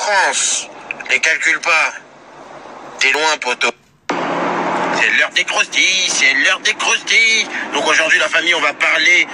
France. Les calcule pas. T'es loin, poteau. C'est l'heure des croustilles, c'est l'heure des croustilles. Donc aujourd'hui, la famille, on va parler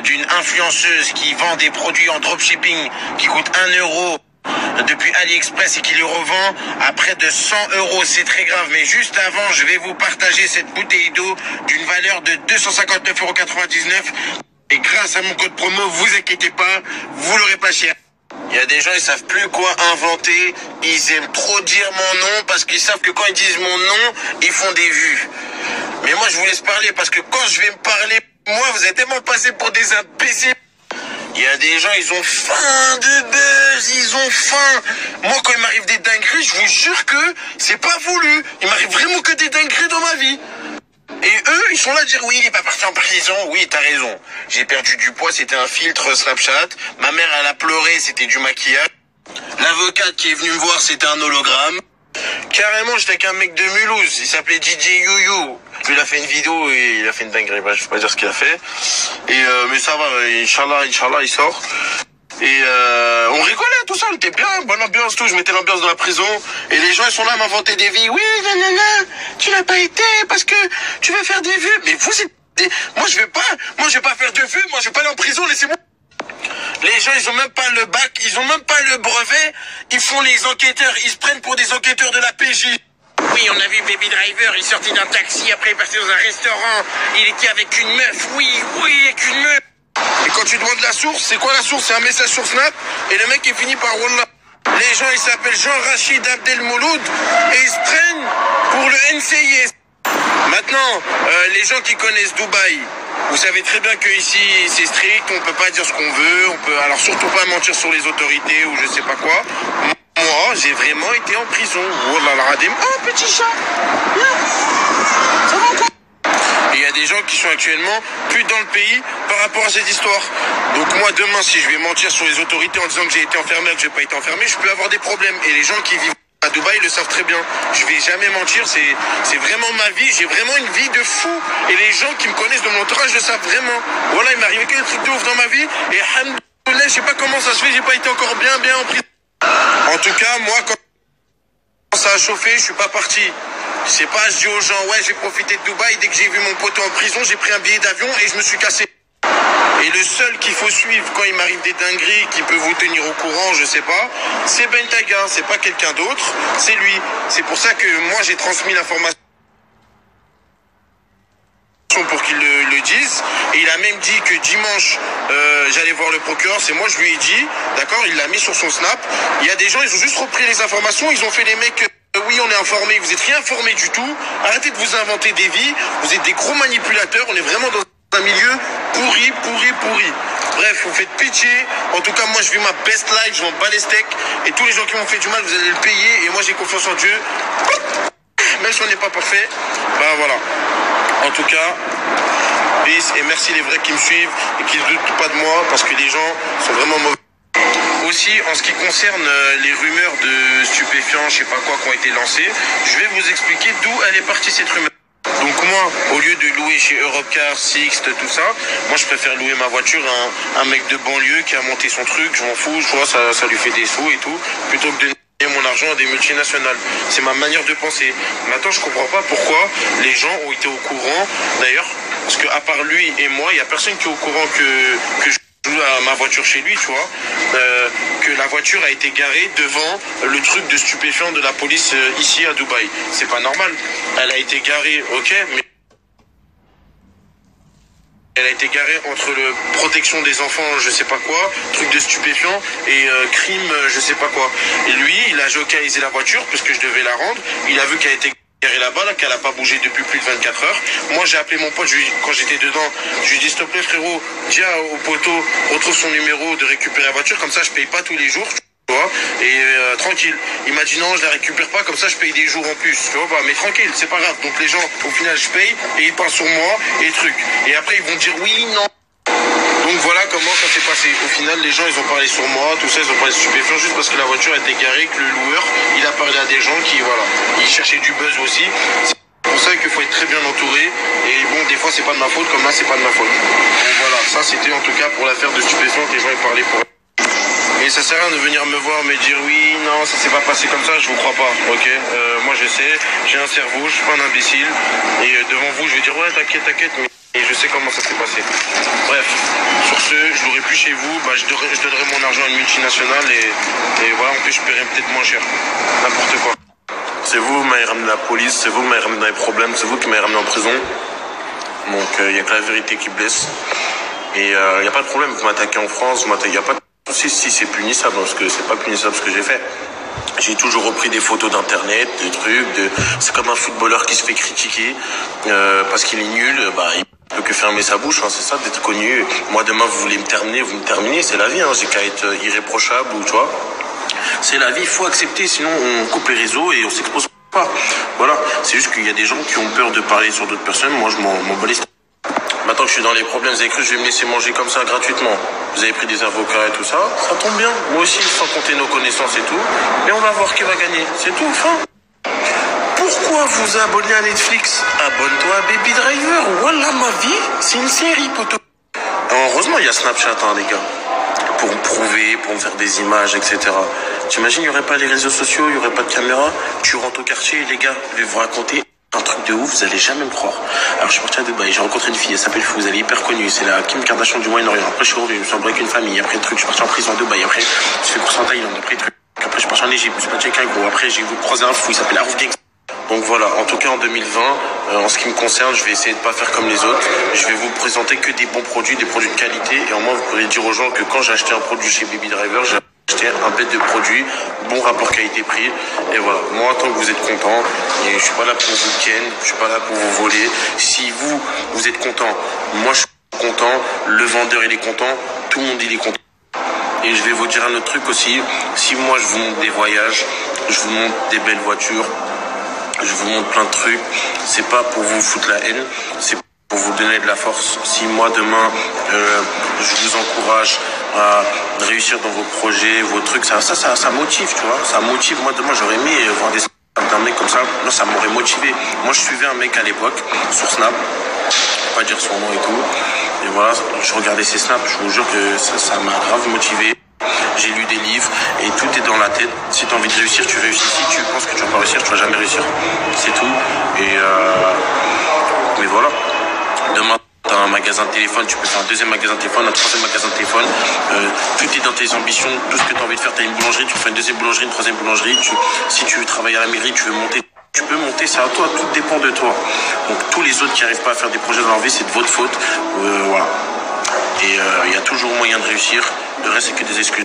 d'une influenceuse qui vend des produits en dropshipping qui coûtent 1 euro depuis AliExpress et qui les revend à près de 100 euros. C'est très grave. Mais juste avant, je vais vous partager cette bouteille d'eau d'une valeur de 259,99 €. Et grâce à mon code promo, vous inquiétez pas, vous l'aurez pas cher. Il y a des gens, ils savent plus quoi inventer. Ils aiment trop dire mon nom parce qu'ils savent que quand ils disent mon nom, ils font des vues. Mais moi, je vous laisse parler parce que quand je vais me parler, moi, vous êtes tellement passé pour des imbéciles. Il y a des gens, ils ont faim de buzz, ils ont faim. Moi, quand il m'arrive des dingueries, je vous jure que c'est pas voulu. Il m'arrive vraiment que des dingueries dans ma vie. Et eux, ils sont là à dire, oui, il est pas parti en prison. Oui, t'as raison. J'ai perdu du poids, c'était un filtre Snapchat. Ma mère, elle a pleuré, c'était du maquillage. L'avocate qui est venue me voir, c'était un hologramme. Carrément, j'étais avec un mec de Mulhouse. Il s'appelait DJ You. Puis il a fait une vidéo et il a fait une dinguerie. Bah, je vais pas dire ce qu'il a fait. Et mais ça va, Inch'Allah, il sort. Et on rigolait, tout ça, on était bien, bonne ambiance, tout. Je mettais l'ambiance dans la prison. Et les gens, ils sont là à m'inventer des vies. Oui, nanana, tu l'as pas été parce que tu veux faire des vues. Mais vous êtes... Moi, je vais pas faire de vues. Moi, je vais pas aller en prison, laissez-moi. Les gens, ils ont même pas le bac, ils ont même pas le brevet. Ils font les enquêteurs, ils se prennent pour des enquêteurs de la PJ. Oui, on a vu Baby Driver, il sortait d'un taxi, après il passait dans un restaurant. Il était avec une meuf, oui, avec une meuf. Et quand tu demandes la source, c'est quoi la source? C'est un message sur Snap et le mec il finit par Wallah. Les gens ils s'appellent Jean-Rachid Abdel Mouloud et ils se prennent pour le NCIS. Maintenant, les gens qui connaissent Dubaï, vous savez très bien que ici c'est strict, on peut pas dire ce qu'on veut, on peut alors surtout pas mentir sur les autorités ou je sais pas quoi. Moi, j'ai vraiment été en prison. Oh là là, oh petit chat, ça va encore? Il y a des gens qui sont actuellement plus dans le pays par rapport à cette histoire. Donc moi, demain, si je vais mentir sur les autorités en disant que j'ai été enfermé ou que j'ai pas été enfermé, je peux avoir des problèmes. Et les gens qui vivent à Dubaï le savent très bien. Je vais jamais mentir, c'est vraiment ma vie. J'ai vraiment une vie de fou. Et les gens qui me connaissent dans mon entourage le savent vraiment. Voilà, il m'est arrivé que des trucs de ouf dans ma vie. Et alhamdoulilah, je sais pas comment ça se fait, j'ai pas été encore bien en prison. En tout cas, moi, quand ça a chauffé, je suis pas parti. C'est pas, je dis aux gens, ouais, j'ai profité de Dubaï, dès que j'ai vu mon poteau en prison, j'ai pris un billet d'avion et je me suis cassé. Et le seul qu'il faut suivre quand il m'arrive des dingueries, qui peut vous tenir au courant, je sais pas, c'est Bentaga, c'est pas quelqu'un d'autre, c'est lui. C'est pour ça que moi, j'ai transmis l'information pour qu'il le dise. Et il a même dit que dimanche, j'allais voir le procureur, c'est moi, je lui ai dit, d'accord, il l'a mis sur son Snap. Il y a des gens, ils ont juste repris les informations, ils ont fait les mecs... Oui, on est informés, vous êtes rien informés du tout. Arrêtez de vous inventer des vies. Vous êtes des gros manipulateurs. On est vraiment dans un milieu pourri. Bref, vous faites pitié. En tout cas, moi, je vis ma best life. Je m'en bats les steaks. Et tous les gens qui m'ont fait du mal, vous allez le payer. Et moi, j'ai confiance en Dieu. Même si on n'est pas parfait. Ben voilà. En tout cas, peace. Et merci les vrais qui me suivent et qui ne doutent pas de moi parce que les gens sont vraiment mauvais. Aussi, en ce qui concerne les rumeurs de stupéfiants, je sais pas quoi, qui ont été lancées, je vais vous expliquer d'où elle est partie cette rumeur. Donc moi, au lieu de louer chez Europcar, Sixt, tout ça, moi je préfère louer ma voiture à un mec de banlieue qui a monté son truc, je m'en fous, je vois, ça lui fait des sous et tout, plutôt que de donner mon argent à des multinationales. C'est ma manière de penser. Maintenant, je comprends pas pourquoi les gens ont été au courant, d'ailleurs, parce qu'à part lui et moi, il y a personne qui est au courant que je à ma voiture chez lui, tu vois, que la voiture a été garée devant le truc de stupéfiant de la police ici à Dubaï. C'est pas normal. Elle a été garée, ok, mais elle a été garée entre le protection des enfants, je sais pas quoi, truc de stupéfiant et crime, je sais pas quoi. Et lui, il a géocalisé la voiture parce que je devais la rendre. Il a vu qu'elle était là-bas, là, qu'elle n'a pas bougé depuis plus de 24 heures. Moi, j'ai appelé mon pote, quand j'étais dedans, je lui ai dit, s'il te plaît, frérot, dis au poteau, retrouve son numéro de récupérer la voiture, comme ça, je paye pas tous les jours, tu vois, et tranquille. Il m'a dit, non, je la récupère pas, comme ça, je paye des jours en plus, tu vois, bah, mais tranquille, c'est pas grave. Donc, les gens, au final, je paye, et ils parlent sur moi, et truc. Et après, ils vont dire, oui, non. Donc voilà comment ça s'est passé. Au final, les gens, ils ont parlé sur moi, tout ça, ils ont parlé de stupéfiants juste parce que la voiture a été garée, que le loueur, il a parlé à des gens qui, voilà, ils cherchaient du buzz aussi. C'est pour ça qu'il faut être très bien entouré. Et bon, des fois, c'est pas de ma faute, comme là, c'est pas de ma faute. Donc voilà, ça, c'était en tout cas pour l'affaire de stupéfiants que les gens, ils parlaient pour. Et ça sert à rien de venir me voir, me dire oui, non, ça s'est pas passé comme ça, je vous crois pas, ok. Moi je sais, j'ai un cerveau, je suis pas un imbécile. Et devant vous, je vais dire ouais, t'inquiète, mais je sais comment ça s'est passé. Bref, sur ce, je l'aurai plus chez vous, bah, je donnerai mon argent à une multinationale et voilà, en plus je paierai peut-être moins cher. N'importe quoi. C'est vous qui m'avez ramené la police, c'est vous qui m'avez ramené dans les problèmes, c'est vous qui m'avez ramené en prison. Donc il n'y a que la vérité qui blesse. Et il n'y a pas de problème, vous m'attaquez en France, il n'y a pas de souci si c'est punissable, parce que c'est pas punissable ce que j'ai fait. J'ai toujours repris des photos d'internet, des trucs, c'est comme un footballeur qui se fait critiquer parce qu'il est nul, bah il peut que fermer sa bouche, hein, c'est ça d'être connu. Moi demain vous voulez me terminer, vous me terminez, c'est la vie, hein, j'ai qu'à être irréprochable ou tu vois. C'est la vie, il faut accepter, sinon on coupe les réseaux et on s'expose pas. Voilà, c'est juste qu'il y a des gens qui ont peur de parler sur d'autres personnes, moi je m'en bats les steaks. Maintenant que je suis dans les problèmes, vous avez cru que je vais me laisser manger comme ça gratuitement. Vous avez pris des avocats et tout ça, ça tombe bien. Moi aussi, sans compter nos connaissances et tout. Et on va voir qui va gagner. C'est tout, fin. Pourquoi vous abonner à Netflix? Abonne-toi à Baby Driver. Voilà ma vie, c'est une série, poteau. Heureusement, il y a Snapchat, hein, les gars. Pour me prouver, pour me faire des images, etc. T'imagines, il n'y aurait pas les réseaux sociaux, il n'y aurait pas de caméra. Tu rentres au quartier, les gars, je vais vous raconter un truc de ouf, vous allez jamais me croire. Alors je suis parti à Dubaï, j'ai rencontré une fille, elle s'appelle Fou, elle est hyper connue, c'est la Kim Kardashian du Moyen-Orient. Après je suis revenu, je me suis embrassé avec une famille, après le truc, je suis parti en prison à Dubaï, après je fais course en Thaïlande, après le truc, après je suis parti en Égypte, je suis parti avec un gros, après j'ai croisé un fou, il s'appelle Harouf Gangsta. Donc voilà, en tout cas en 2020, en ce qui me concerne, je vais essayer de pas faire comme les autres. Je vais vous présenter que des bons produits, des produits de qualité. Et au moins, vous pourrez dire aux gens que quand j'ai acheté un produit chez Baby Driver, j'ai acheté un bête de produit, bon rapport qualité-prix. Et voilà, moi, tant que vous êtes content, et je suis pas là pour vous ken, je suis pas là pour vous voler. Si vous êtes content, moi je suis content, le vendeur il est content, tout le monde il est content. Et je vais vous dire un autre truc aussi, si moi je vous montre des voyages, je vous montre des belles voitures, je vous montre plein de trucs, c'est pas pour vous foutre la haine, c'est pour vous donner de la force. Si moi demain, je vous encourage à réussir dans vos projets, vos trucs, ça motive, tu vois, ça motive. Moi demain, j'aurais aimé voir d'un mec comme ça, non, ça m'aurait motivé. Moi, je suivais un mec à l'époque, sur Snap, pas dire son nom et tout, et voilà, je regardais ses snaps, je vous jure que ça m'a grave motivé. J'ai lu des livres et tout est dans la tête. Si tu as envie de réussir, tu réussis. Si tu penses que tu vas pas réussir, tu vas jamais réussir. C'est tout. Et mais voilà. Demain, tu as un magasin de téléphone, tu peux faire un deuxième magasin de téléphone, un troisième magasin de téléphone. Tout est dans tes ambitions, tout ce que tu as envie de faire. Tu as une boulangerie, tu fais une deuxième boulangerie, une troisième boulangerie. Si tu veux travailler à la mairie, tu veux monter. Tu peux monter, c'est à toi, tout dépend de toi. Donc tous les autres qui n'arrivent pas à faire des projets dans leur vie, c'est de votre faute. Voilà. Et il y a toujours moyen de réussir. Le reste, c'est que des excuses.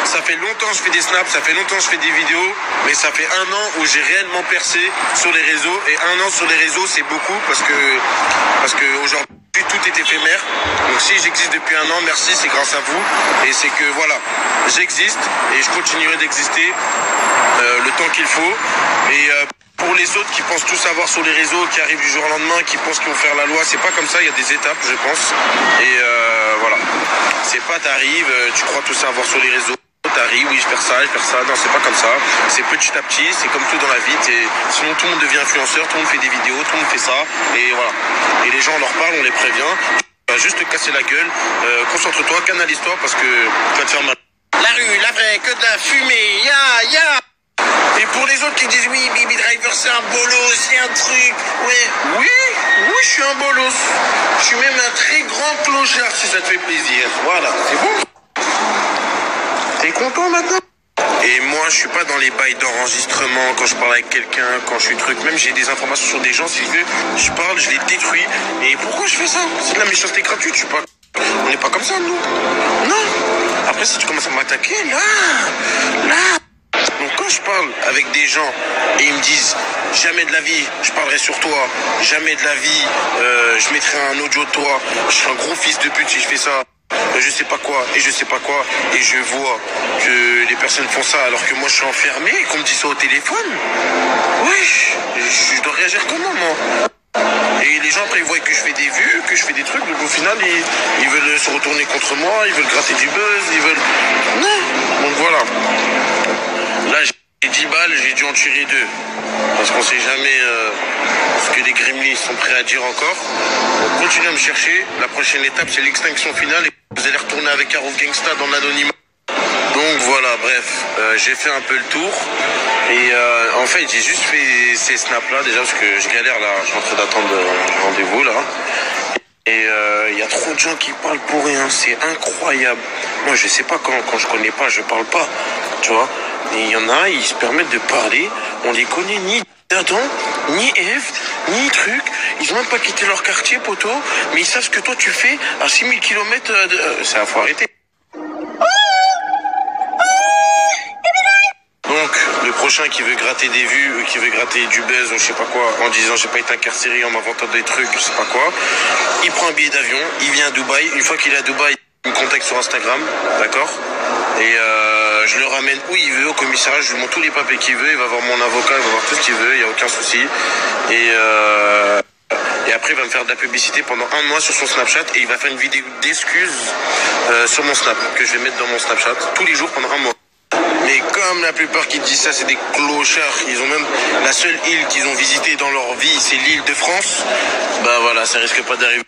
Ça fait longtemps que je fais des snaps, ça fait longtemps que je fais des vidéos, mais ça fait 1 an où j'ai réellement percé sur les réseaux. Et 1 an sur les réseaux, c'est beaucoup parce que aujourd'hui, tout est éphémère. Donc si j'existe depuis 1 an, merci, c'est grâce à vous. Et c'est que voilà, j'existe et je continuerai d'exister le temps qu'il faut. Et pour les autres qui pensent tout savoir sur les réseaux, qui arrivent du jour au lendemain, qui pensent qu'ils vont faire la loi, c'est pas comme ça, il y a des étapes, je pense. Et voilà. C'est pas t'arrives, tu crois tout savoir sur les réseaux, t'arrives, oui, je perds ça, non, c'est pas comme ça. C'est petit à petit, c'est comme tout dans la vie, sinon tout le monde devient influenceur, tout le monde fait des vidéos, tout le monde fait ça, et voilà. Et les gens, on leur parle, on les prévient, tu vas juste te casser la gueule, concentre-toi, canalise-toi, parce que tu vas te faire mal. La rue, la vraie, que de la fumée, ya. Et pour les autres qui disent oui, Baby Driver c'est un bolos, c'est un truc, oui, je suis un bolos. Je suis même un très grand clochard si ça te fait plaisir. Voilà, c'est bon. T'es content maintenant? Et moi, je suis pas dans les bails d'enregistrement quand je parle avec quelqu'un, quand je suis truc. Même j'ai des informations sur des gens, si je veux, je parle, je les détruis. Et pourquoi je fais ça? C'est de la méchanceté gratuite, je suis pas. On n'est pas comme ça, nous. Non. Après, si tu commences à m'attaquer, là. Donc quand je parle avec des gens et ils me disent jamais de la vie je parlerai sur toi, jamais de la vie je mettrai un audio de toi, je suis un gros fils de pute si je fais ça, je sais pas quoi et je vois que les personnes font ça alors que moi je suis enfermé et qu'on me dit ça au téléphone, oui, je dois réagir comment moi? Et les gens après ils voient que je fais des vues, que je fais des trucs, donc au final ils veulent se retourner contre moi, ils veulent gratter du buzz, ils veulent... Non. Donc voilà. Là j'ai 10 balles, j'ai dû en tirer 2. Parce qu'on sait jamais ce que les gremlins sont prêts à dire encore. Donc continuez à me chercher. La prochaine étape c'est l'extinction finale et vous allez retourner avec Harouf Gangsta dans l'anonymat. j'ai fait un peu le tour. Et en fait, j'ai juste fait ces snaps-là déjà parce que je galère là. Je suis en train d'attendre le rendez-vous là. Et il y a trop de gens qui parlent pour rien. C'est incroyable. Moi, je sais pas quand je connais pas, je parle pas. Tu vois. Et il y en a, ils se permettent de parler. On les connaît ni d'Adam, ni Ève, ni truc. Ils ont même pas quitté leur quartier, poteau. Mais ils savent ce que toi tu fais à 6000 km de... Ça, faut arrêter. Donc, le prochain qui veut gratter des vues, qui veut gratter du buzz ou je sais pas quoi, en disant j'ai pas été incarcéré, en m'inventant des trucs, je sais pas quoi, il prend un billet d'avion, il vient à Dubaï. Une fois qu'il est à Dubaï, il me contacte sur Instagram, d'accord? Et je le ramène où il veut, au commissariat, je lui montre tous les papiers qu'il veut, il va voir mon avocat, il va voir tout ce qu'il veut, il n'y a aucun souci. Et après, il va me faire de la publicité pendant un mois sur son Snapchat et il va faire une vidéo d'excuses sur mon Snap, que je vais mettre dans mon Snapchat tous les jours pendant un mois. Mais comme la plupart qui disent ça, c'est des clochards, ils ont même la seule île qu'ils ont visitée dans leur vie, c'est l'île de France. Bah voilà, ça risque pas d'arriver.